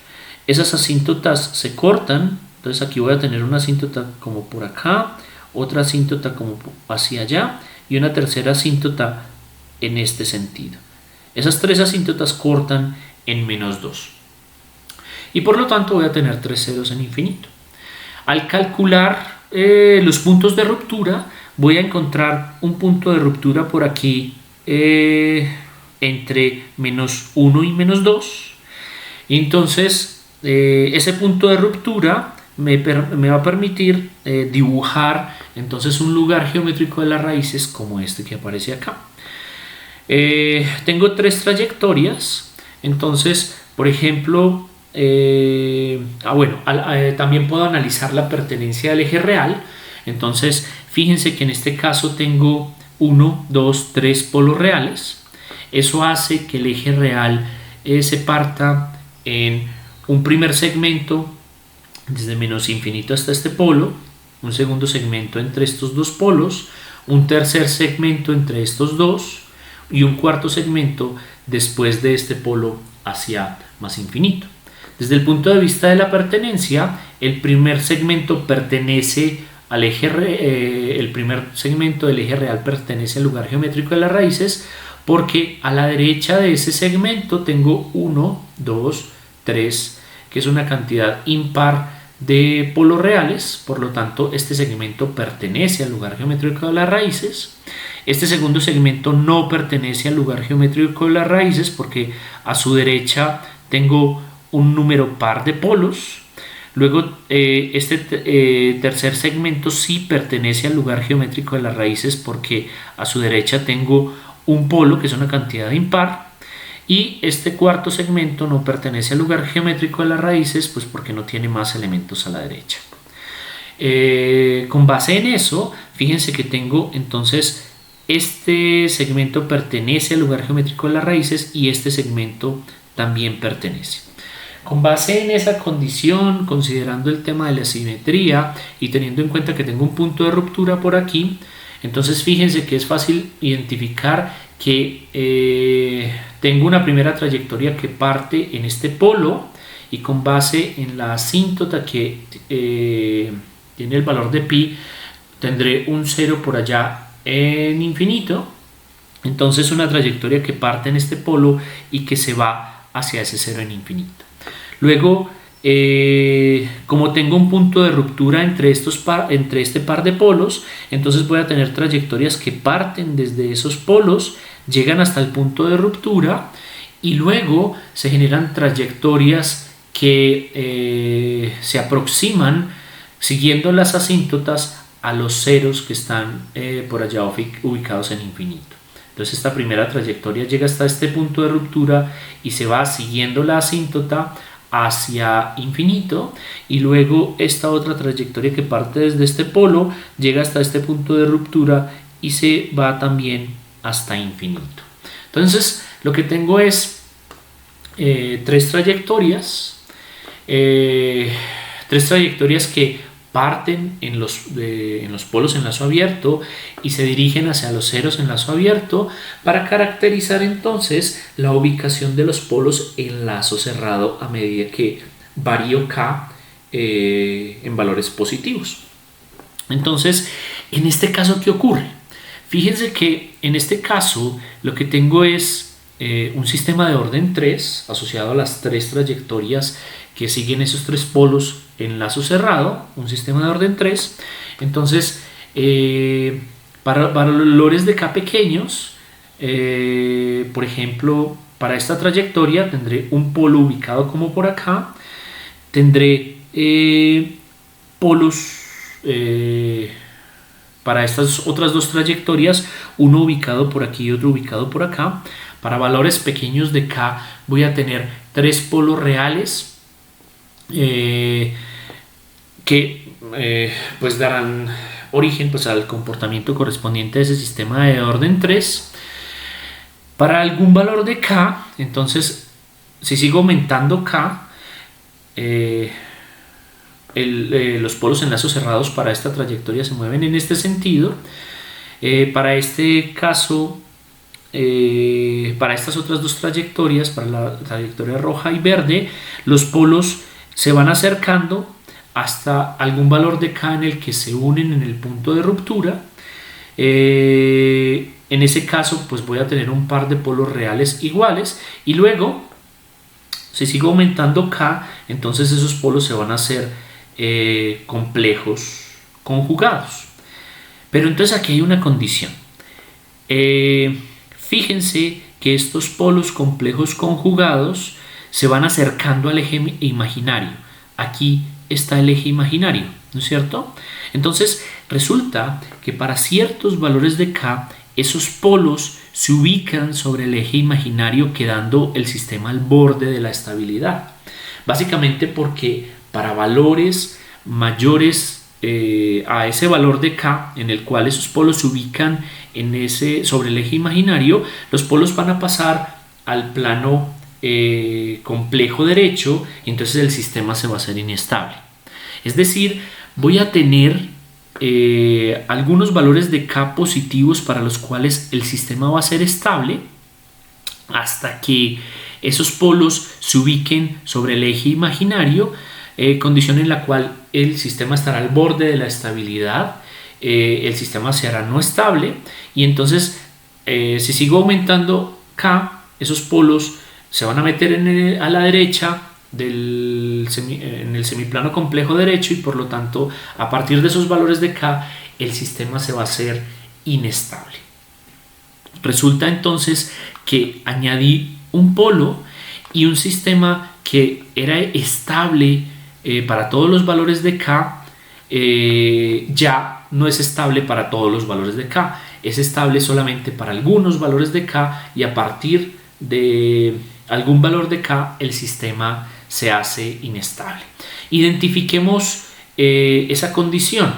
esas asíntotas se cortan. Entonces aquí voy a tener una asíntota como por acá, otra asíntota como hacia allá y una tercera asíntota en este sentido. Esas tres asíntotas cortan en -2. Y por lo tanto voy a tener 3 ceros en infinito. Al calcular los puntos de ruptura, voy a encontrar un punto de ruptura por aquí entre -1 y -2. Entonces ese punto de ruptura me va a permitir dibujar entonces un lugar geométrico de las raíces como este que aparece acá. Tengo 3 trayectorias. Entonces, por ejemplo, también puedo analizar la pertenencia del eje real. Entonces fíjense que en este caso tengo 1, 2, 3 polos reales. Eso hace que el eje real se parta en un primer segmento desde -infinito hasta este polo, un segundo segmento entre estos dos polos, un tercer segmento entre estos dos y un cuarto segmento después de este polo hacia más infinito. Desde el punto de vista de la pertenencia, el primer segmento pertenece al eje, el primer segmento del eje real pertenece al lugar geométrico de las raíces, porque a la derecha de ese segmento tengo 1, 2, 3, que es una cantidad impar de polos reales. Por lo tanto, este segmento pertenece al lugar geométrico de las raíces. Este segundo segmento no pertenece al lugar geométrico de las raíces porque a su derecha tengo un número par de polos. Luego este tercer segmento sí pertenece al lugar geométrico de las raíces porque a su derecha tengo un polo que es una cantidad impar. Y este cuarto segmento no pertenece al lugar geométrico de las raíces pues porque no tiene más elementos a la derecha. Con base en eso, fíjense que tengo entonces este segmento pertenece al lugar geométrico de las raíces y este segmento también pertenece. Con base en esa condición, considerando el tema de la simetría y teniendo en cuenta que tengo un punto de ruptura por aquí, entonces fíjense que es fácil identificar que tengo una primera trayectoria que parte en este polo y con base en la asíntota que tiene el valor de pi, tendré un 0 por allá en infinito. Entonces una trayectoria que parte en este polo y que se va hacia ese 0 en infinito. Luego, como tengo un punto de ruptura entre este par de polos, entonces voy a tener trayectorias que parten desde esos polos, llegan hasta el punto de ruptura y luego se generan trayectorias que se aproximan siguiendo las asíntotas a los ceros que están por allá ubicados en infinito. Entonces esta primera trayectoria llega hasta este punto de ruptura y se va siguiendo la asíntota hacia infinito y luego esta otra trayectoria que parte desde este polo llega hasta este punto de ruptura y se va también hasta infinito. Entonces lo que tengo es 3 trayectorias que parten en los polos en lazo abierto y se dirigen hacia los ceros en lazo abierto para caracterizar entonces la ubicación de los polos en lazo cerrado a medida que varío K en valores positivos. Entonces, en este caso, ¿qué ocurre? Fíjense que en este caso lo que tengo es un sistema de orden 3 asociado a las 3 trayectorias que siguen esos 3 polos en lazo cerrado, un sistema de orden 3. Entonces, para valores de K pequeños, por ejemplo, para esta trayectoria tendré un polo ubicado como por acá, tendré polos para estas otras 2 trayectorias, uno ubicado por aquí y otro ubicado por acá. Para valores pequeños de K voy a tener tres polos reales que pues darán origen pues al comportamiento correspondiente de ese sistema de orden 3. Para algún valor de k, entonces si sigo aumentando k, los polos en lazos cerrados para esta trayectoria se mueven en este sentido. Para este caso, para estas otras dos trayectorias, para la trayectoria roja y verde, los polos se van acercando hasta algún valor de k en el que se unen en el punto de ruptura. En ese caso pues voy a tener un par de polos reales iguales, y luego si sigo aumentando k, entonces esos polos se van a hacer complejos conjugados. Pero entonces aquí hay una condición. Fíjense que estos polos complejos conjugados se van acercando al eje imaginario. Aquí está el eje imaginario, ¿no es cierto? Entonces resulta que para ciertos valores de k, esos polos se ubican sobre el eje imaginario, quedando el sistema al borde de la estabilidad. Básicamente porque para valores mayores a ese valor de k, en el cual esos polos se ubican sobre el eje imaginario, los polos van a pasar al plano complejo derecho, y entonces el sistema se va a hacer inestable. Es decir, voy a tener algunos valores de k positivos para los cuales el sistema va a ser estable hasta que esos polos se ubiquen sobre el eje imaginario, condición en la cual el sistema estará al borde de la estabilidad, el sistema se hará no estable, y entonces si sigo aumentando k, esos polos se van a meter a la derecha en el semiplano complejo derecho, y por lo tanto a partir de esos valores de k el sistema se va a hacer inestable. Resulta entonces que añadí un polo y un sistema que era estable para todos los valores de k, ya no es estable para todos los valores de k, es estable solamente para algunos valores de k, y a partir de algún valor de k el sistema se hace inestable. Identifiquemos esa condición.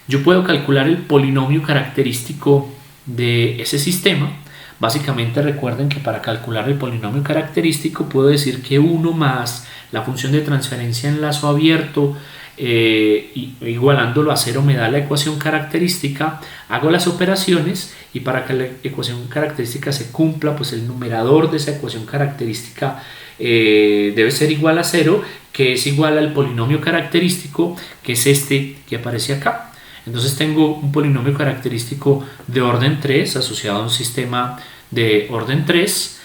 Yo puedo calcular el polinomio característico de ese sistema. Básicamente recuerden que para calcular el polinomio característico puedo decir que 1 más la función de transferencia en lazo abierto, igualándolo a 0 me da la ecuación característica. Hago las operaciones, y para que la ecuación característica se cumpla, pues el numerador de esa ecuación característica debe ser igual a 0, que es igual al polinomio característico, que es este que aparece acá. Entonces tengo un polinomio característico de orden 3 asociado a un sistema de orden 3,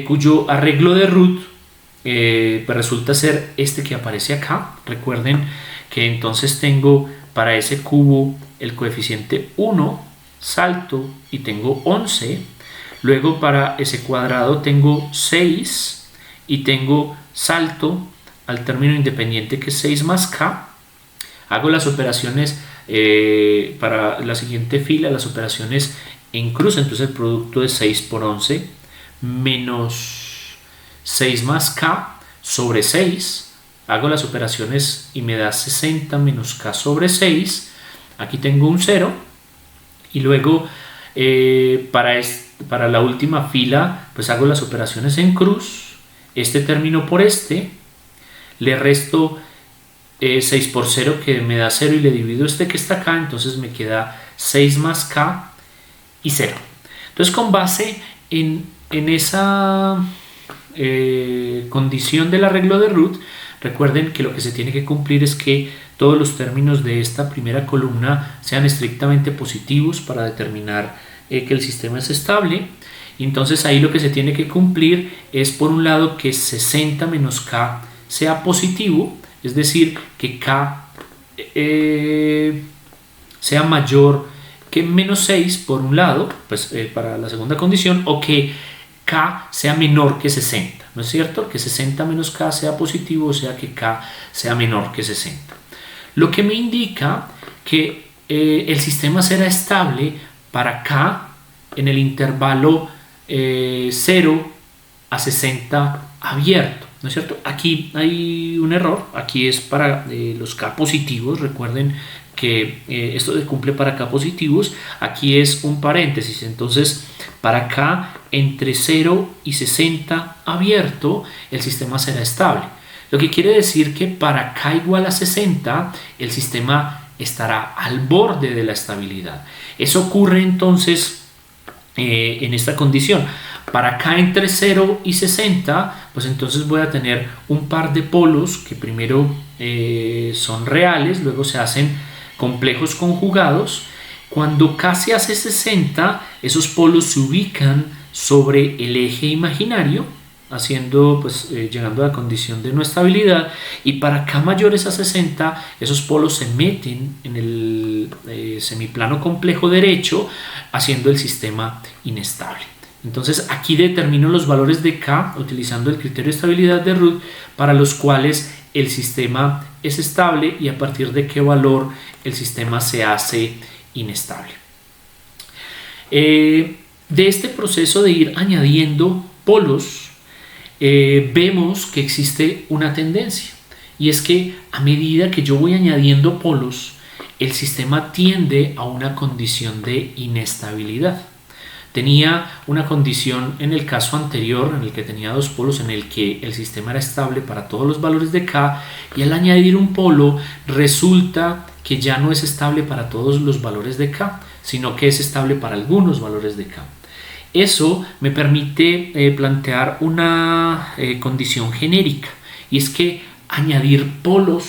cuyo arreglo de root pues resulta ser este que aparece acá. Recuerden que entonces tengo para ese cubo el coeficiente 1, salto, y tengo 11. Luego para ese cuadrado tengo 6 y tengo salto al término independiente, que es 6 más k. Hago las operaciones para la siguiente fila, las operaciones en cruz. Entonces el producto es 6 por 11 menos 6 más k sobre 6. Hago las operaciones y me da 60 menos k sobre 6. Aquí tengo un 0. Y luego para la última fila pues hago las operaciones en cruz. Este término por este, le resto 6 por 0, que me da 0, y le divido este que está acá, entonces me queda 6 más k y 0. Entonces con base en esa condición del arreglo de root, recuerden que lo que se tiene que cumplir es que todos los términos de esta primera columna sean estrictamente positivos para determinar que el sistema es estable. Entonces ahí lo que se tiene que cumplir es, por un lado, que 60 menos k sea positivo, es decir, que k sea mayor que menos 6 por un lado, pues para la segunda condición, o que k sea menor que 60, ¿no es cierto? Que 60 menos k sea positivo, o sea que k sea menor que 60. Lo que me indica que el sistema será estable para k en el intervalo 0 a 60 abierto. ¿no es cierto? Aquí hay un error, aquí es para los K positivos, recuerden que esto se cumple para K positivos, aquí es un paréntesis, entonces para K entre 0 y 60 abierto, el sistema será estable. Lo que quiere decir que para K igual a 60, el sistema estará al borde de la estabilidad. Eso ocurre entonces en esta condición. Para K entre 0 y 60, pues entonces voy a tener un par de polos que primero son reales, luego se hacen complejos conjugados. Cuando K se hace 60, esos polos se ubican sobre el eje imaginario, llegando a la condición de no estabilidad, y para K mayores a 60, esos polos se meten en el semiplano complejo derecho, haciendo el sistema inestable. Entonces aquí determino los valores de K utilizando el criterio de estabilidad de Root, para los cuales el sistema es estable y a partir de qué valor el sistema se hace inestable. De este proceso de ir añadiendo polos, vemos que existe una tendencia, y es que a medida que yo voy añadiendo polos, el sistema tiende a una condición de inestabilidad. Tenía una condición en el caso anterior, en el que tenía dos polos, en el que el sistema era estable para todos los valores de K, y al añadir un polo resulta que ya no es estable para todos los valores de K, sino que es estable para algunos valores de K. Eso me permite plantear una condición genérica, y es que añadir polos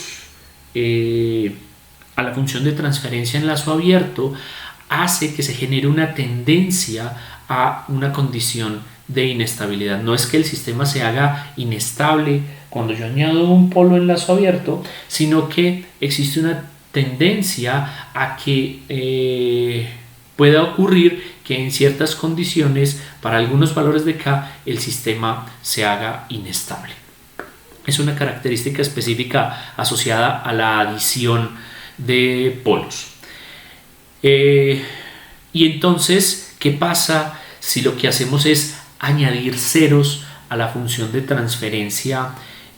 a la función de transferencia en lazo abierto hace que se genere una tendencia a una condición de inestabilidad. No es que el sistema se haga inestable cuando yo añado un polo en lazo abierto, sino que existe una tendencia a que pueda ocurrir que en ciertas condiciones, para algunos valores de K, el sistema se haga inestable. Es una característica específica asociada a la adición de polos. Y entonces, ¿qué pasa si lo que hacemos es añadir ceros a la función de transferencia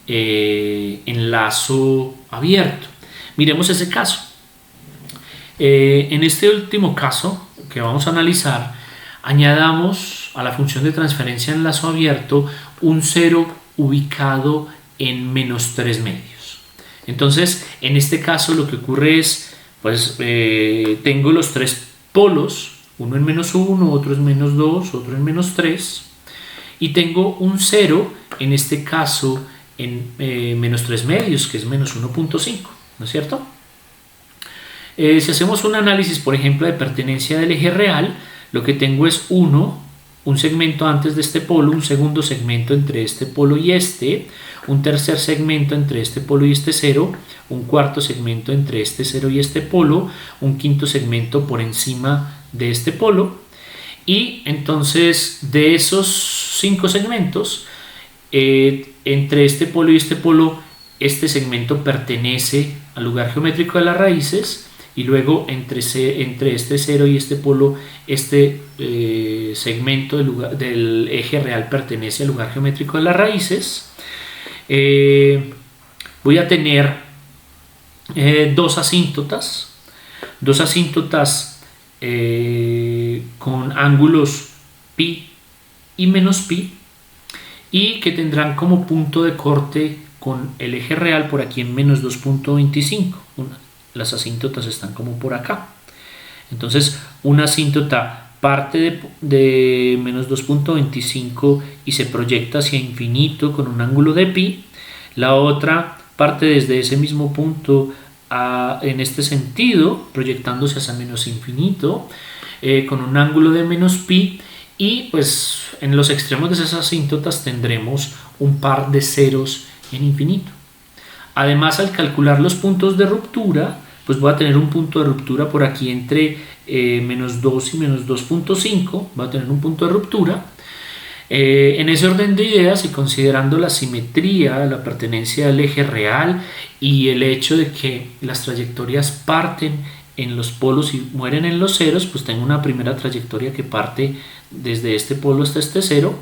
en lazo abierto? Miremos ese caso. En este último caso que vamos a analizar, añadamos a la función de transferencia en lazo abierto un cero ubicado en menos 3 medios. Entonces, en este caso lo que ocurre es, tengo los tres polos, uno en menos 1, otro en menos 2, otro en menos 3, y tengo un 0, en este caso en menos 3 medios, que es menos 1.5, ¿no es cierto? Si hacemos un análisis, por ejemplo, de pertenencia del eje real, lo que tengo es 1, un segmento antes de este polo, un segundo segmento entre este polo y este, un tercer segmento entre este polo y este 0, un cuarto segmento entre este 0 y este polo, un quinto segmento por encima de este polo, y entonces de esos 5 segmentos, entre este polo y este polo, este segmento pertenece al lugar geométrico de las raíces, y luego entre este 0 y este polo, este segmento del eje real pertenece al lugar geométrico de las raíces. Voy a tener dos asíntotas con ángulos pi y menos pi, y que tendrán como punto de corte con el eje real por aquí en menos 2.25. Las asíntotas están como por acá. Entonces, una asíntota parte de menos 2.25 y se proyecta hacia infinito con un ángulo de pi. La otra parte desde ese mismo punto en este sentido, proyectándose hacia menos infinito con un ángulo de menos pi, y pues en los extremos de esas asíntotas tendremos un par de ceros en infinito. Además, al calcular los puntos de ruptura, pues voy a tener un punto de ruptura por aquí entre menos 2 y menos 2.5, voy a tener un punto de ruptura. En ese orden de ideas, y considerando la simetría, la pertenencia al eje real y el hecho de que las trayectorias parten en los polos y mueren en los ceros, pues tengo una primera trayectoria que parte desde este polo hasta este 0,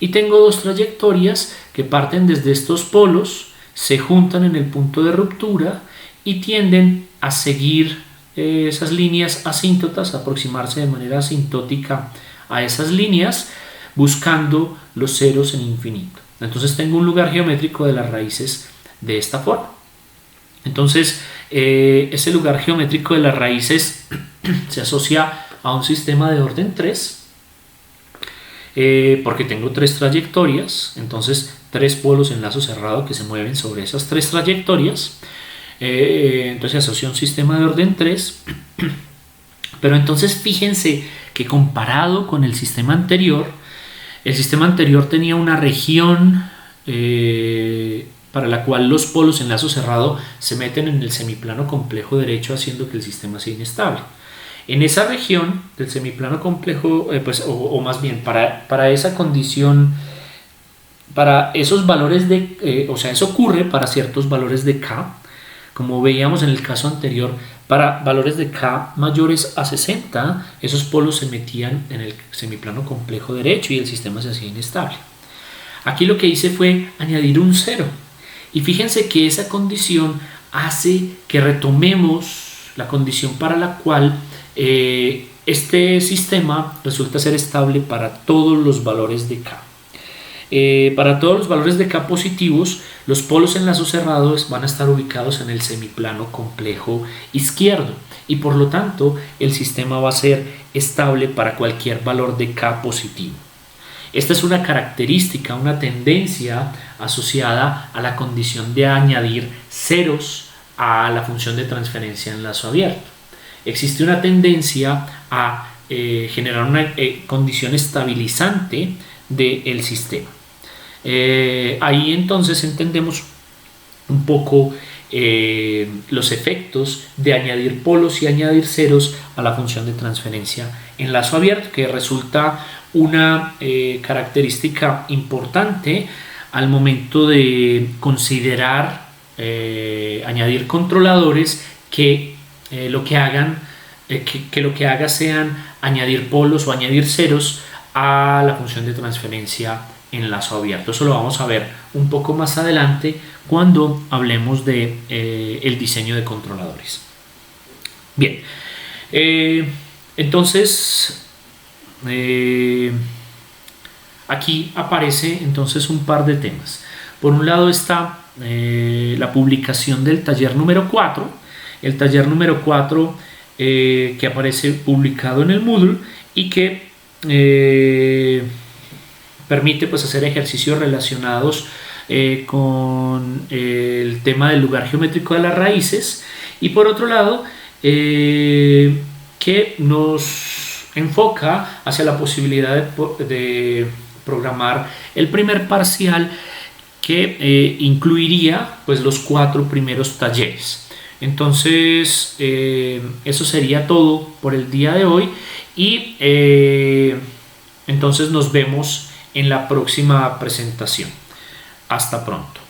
y tengo dos trayectorias que parten desde estos polos, se juntan en el punto de ruptura y tienden a seguir esas líneas asíntotas, aproximarse de manera asintótica a esas líneas, buscando los ceros en infinito. Entonces tengo un lugar geométrico de las raíces de esta forma. Entonces ese lugar geométrico de las raíces se asocia a un sistema de orden 3, porque tengo tres trayectorias, entonces tres polos en lazo cerrado que se mueven sobre esas tres trayectorias. Entonces se asocia a un sistema de orden 3. Pero entonces fíjense que comparado con el sistema anterior tenía una región para la cual los polos en lazo cerrado se meten en el semiplano complejo derecho, haciendo que el sistema sea inestable. En esa región del semiplano complejo, o más bien para esa condición, para esos valores de, eso ocurre para ciertos valores de K, como veíamos en el caso anterior, para valores de K mayores a 60, esos polos se metían en el semiplano complejo derecho y el sistema se hacía inestable. Aquí lo que hice fue añadir un 0. Y fíjense que esa condición hace que retomemos la condición para la cual este sistema resulta ser estable para todos los valores de K. Para todos los valores de K positivos, los polos en lazo cerrado van a estar ubicados en el semiplano complejo izquierdo y por lo tanto el sistema va a ser estable para cualquier valor de K positivo. Esta es una característica, una tendencia asociada a la condición de añadir ceros a la función de transferencia en lazo abierto. Existe una tendencia a generar una condición estabilizante del sistema. Ahí entonces entendemos un poco los efectos de añadir polos y añadir ceros a la función de transferencia en lazo abierto, que resulta una característica importante al momento de considerar añadir controladores que lo que haga sean añadir polos o añadir ceros a la función de transferencia en lazo abierto. Eso lo vamos a ver un poco más adelante cuando hablemos de el diseño de controladores. Bien, entonces aquí aparece entonces un par de temas. Por un lado está la publicación del taller número 4, el taller número 4 que aparece publicado en el Moodle y que permite pues hacer ejercicios relacionados con el tema del lugar geométrico de las raíces, y por otro lado que nos enfoca hacia la posibilidad de programar el primer parcial que incluiría pues los 4 primeros talleres. Entonces eso sería todo por el día de hoy y entonces nos vemos en la próxima presentación. Hasta pronto.